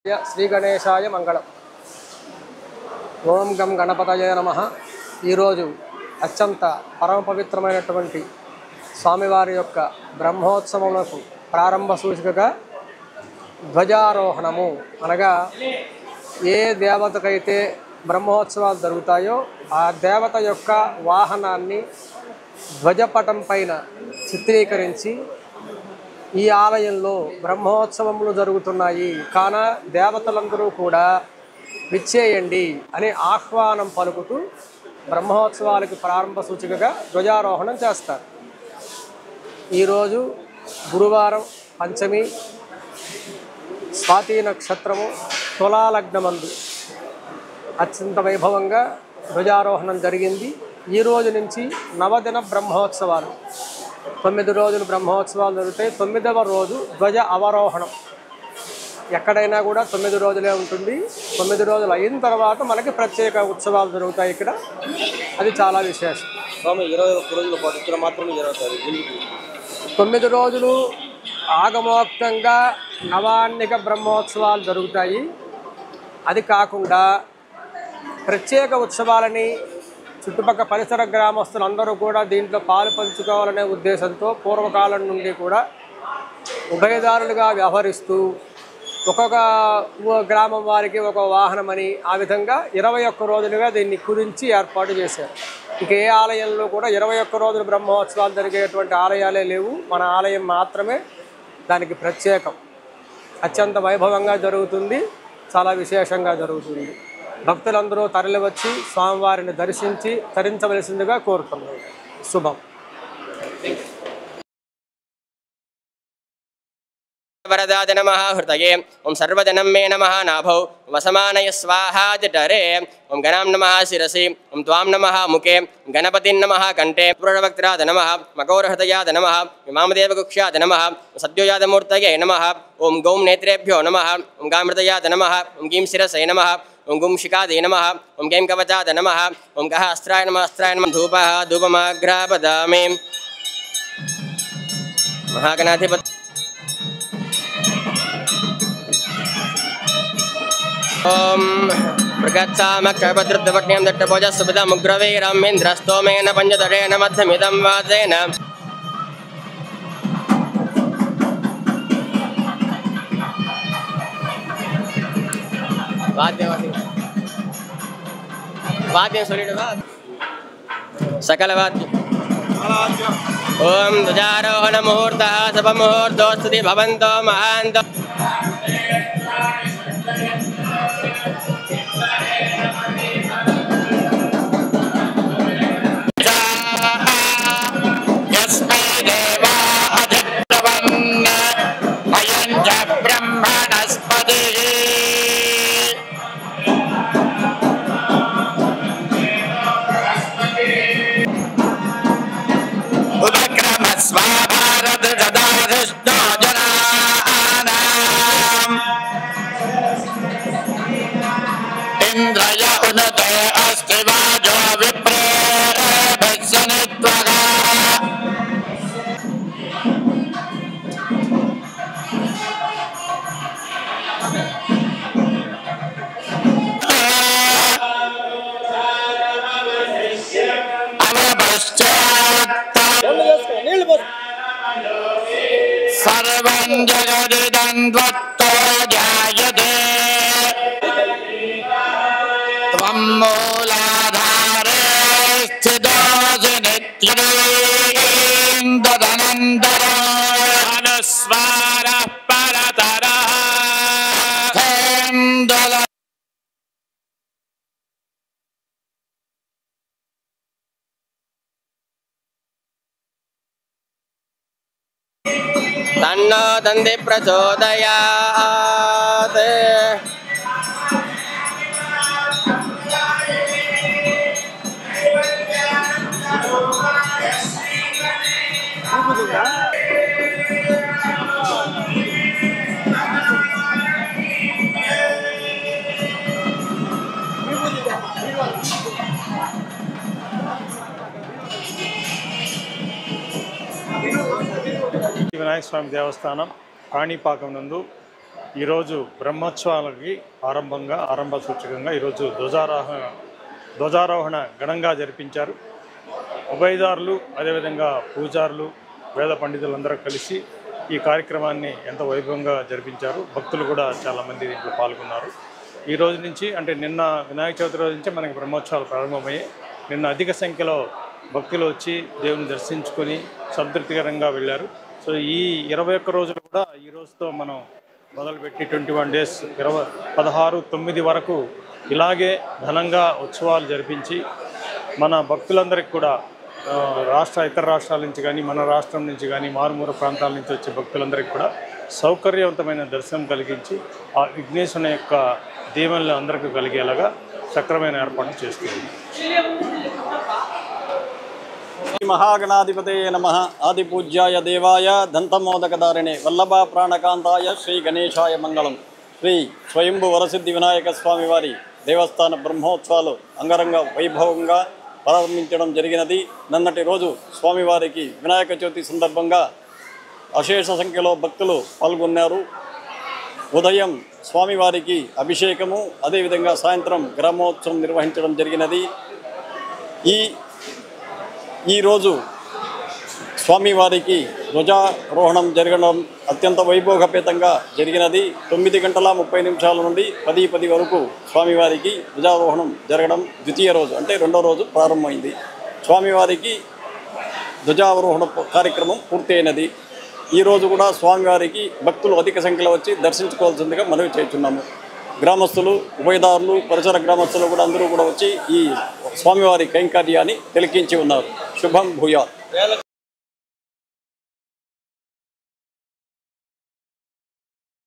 శ్రీ గణేశాయ మంగళం. ఓం గం గణపతయే నమః. ఈరోజు అత్యంత పరమ పవిత్రమైనటువంటి స్వామివారి యొక్క బ్రహ్మోత్సవములకు ప్రారంభ సూచికగా ధ్వజారోహణము అనగా ఏ దేవతకైతే బ్రహ్మోత్సవాలు జరుగుతాయో ఆ దేవత యొక్క వాహనాన్ని ధ్వజపటం పైన చిత్రీకరించి ఈ ఆలయంలో బ్రహ్మోత్సవములు జరుగుతున్నాయి కాన దేవతలందరూ కూడా విచ్చేయండి అని ఆహ్వానం పలుకుతూ బ్రహ్మోత్సవాలకు ప్రారంభ సూచికగా ధ్వజారోహణం చేస్తారు. ఈరోజు గురువారం పంచమి, స్వాతి నక్షత్రము, తులాలగ్నమందు అత్యంత వైభవంగా ధ్వజారోహణం జరిగింది. ఈ రోజు నుంచి నవదిన బ్రహ్మోత్సవాలు, 9 రోజులు బ్రహ్మోత్సవాలు జరుగుతాయి. 9వ రోజు ధ్వజ అవరోహణం. ఎక్కడైనా కూడా 9 రోజులే ఉంటుంది. 9 రోజులు అయిన తర్వాత మనకి ప్రత్యేక ఉత్సవాలు జరుగుతాయి ఇక్కడ. అది చాలా విశేషం. 9 రోజులు ఆగమోక్తంగా నవాన్నిక బ్రహ్మోత్సవాలు జరుగుతాయి. అది కాకుండా ప్రత్యేక ఉత్సవాలని చుట్టుపక్కల పరిసర గ్రామస్తులందరూ కూడా దీంట్లో పాలు పంచుకోవాలనే ఉద్దేశంతో పూర్వకాలం నుండి కూడా ఉభయదారులుగా వ్యవహరిస్తూ ఒక్కొక్క గ్రామం వారికి ఒక వాహనమని ఆ విధంగా 21 రోజులుగా దీన్ని కురించి ఏర్పాటు చేశారు. ఇంకే ఆలయంలో కూడా 21 రోజులు బ్రహ్మోత్సవాలు జరిగేటువంటి ఆలయాలే లేవు. మన ఆలయం మాత్రమే దానికి ప్రత్యేకం. అత్యంత వైభవంగా జరుగుతుంది, చాలా విశేషంగా జరుగుతుంది. భక్తులందరూ తరలివచ్చి స్వామివారిని దర్శించి తరించవలసిందిగా కోరుతున్నాం. శుభం. वरदाय नमः हृदये ओं सर्वजनं मे नमः नाभौ वसमानय स्वाहा जठरे ओं गणां नमः शिरसि ओं त्वां नमः मुखे गणपतिं नमः कण्ठे पुरवक्त्राय नमः मकौरहृदयाय नमः वामदेवकुक्षाय नमः सद्योजातमूर्तये नमः ओं गौं नेत्रेभ्यो नमः ओं गामृतयाय नमः ओं गीं शिरसे नमः ओं गुं शिखादे नमः ओं गैं कवचाय नमः ओं गः अस्त्राय नमः धूपः धूपमाघ्रापदामि महागणाधिपति ओम मृगच्छामक्षपद्रुद्वट्ण्यं दट्टभोजः सुपदमुग्रवीरमिन्द्रस्तोमेन पञ्चतरेण मध्यमिदं वासेन वाद्यं सोलिडवा सकलवाद्यं ओम ध्वजारोहण मुहूर्तः शुभमुहूर्तोऽस्तु भवन्तो महान्तो सर्वं जगदिदं त्वत्तो जायते त्वं मूलाधारे स्थितोऽसि नित्यं तदनन्तरम् अनुस्वारः परतरः तन्नो दन्ति प्रचोदयात् వినాయక స్వామి దేవస్థానం కాణిపాకం నందు ఈరోజు బ్రహ్మోత్సవాలకి ఆరంభ సూచకంగా ఈరోజు ధ్వజారోహణ ఘనంగా జరిపించారు. ఉభయదారులు అదేవిధంగా పూజారులు వేద పండితులందరూ కలిసి ఈ కార్యక్రమాన్ని ఎంతో వైభవంగా జరిపించారు. భక్తులు కూడా చాలామంది దీంట్లో పాల్గొన్నారు. ఈ రోజు నుంచి అంటే నిన్న వినాయక చవితి రోజు నుంచి మనకి బ్రహ్మోత్సవాలు ప్రారంభమయ్యాయి. నిన్న అధిక సంఖ్యలో భక్తులు వచ్చి దేవుని దర్శించుకొని సంతృప్తికరంగా వెళ్ళారు. సో ఈ 21 రోజులు కూడా ఈ రోజుతో మనం మొదలుపెట్టి 21 డేస్ 16/9 వరకు ఇలాగే ఘనంగా ఉత్సవాలు జరిపించి మన భక్తులందరికీ కూడా ఇతర రాష్ట్రాల నుంచి కానీ మన రాష్ట్రం నుంచి కానీ మారుమూల ప్రాంతాల నుంచి వచ్చే భక్తులందరికీ కూడా సౌకర్యవంతమైన దర్శనం కలిగించి ఆ విఘ్నేశ్వరుని యొక్క దీవెనలు అందరికీ కలిగేలాగా సక్రమైన ఏర్పాటు చేస్తుంది. శ్రీ మహాగణాధిపతయే నమః. ఆదిపూజ్యాయ దేవాయ దంతమోదకదారిణే వల్లభా ప్రాణకాంతాయ శ్రీ గణేశాయ మంగళం. శ్రీ స్వయంభు వరసిద్ధి వినాయక స్వామి వారి దేవస్థాన బ్రహ్మోత్సవాలు అంగరంగ వైభవంగా ప్రారంభించడం జరిగినది. నిన్నటి రోజు స్వామివారికి వినాయక చవితి సందర్భంగా అశేష సంఖ్యలో భక్తులు పాల్గొన్నారు. ఉదయం స్వామివారికి అభిషేకము, అదేవిధంగా సాయంత్రం గ్రామోత్సవం నిర్వహించడం జరిగినది. ఈరోజు స్వామివారికి ధ్వజారోహణం జరగడం అత్యంత వైభవపేతంగా జరిగినది. 9:30 నుండి 10:10 వరకు స్వామివారికి ధ్వజారోహణం జరగడం ద్వితీయ రోజు అంటే రెండో రోజు ప్రారంభమైంది. స్వామివారికి ధ్వజారోహణ కార్యక్రమం పూర్తయినది. ఈరోజు కూడా స్వామివారికి భక్తులు అధిక సంఖ్యలో వచ్చి దర్శించుకోవాల్సిందిగా మనవి చేస్తున్నాము. గ్రామస్తులు, ఉభయదారులు, పరిసర గ్రామస్తులు కూడా అందరూ కూడా వచ్చి ఈ స్వామివారి కైంకర్యాన్ని తిలకించి ఉన్నారు. శుభం భూయాత్.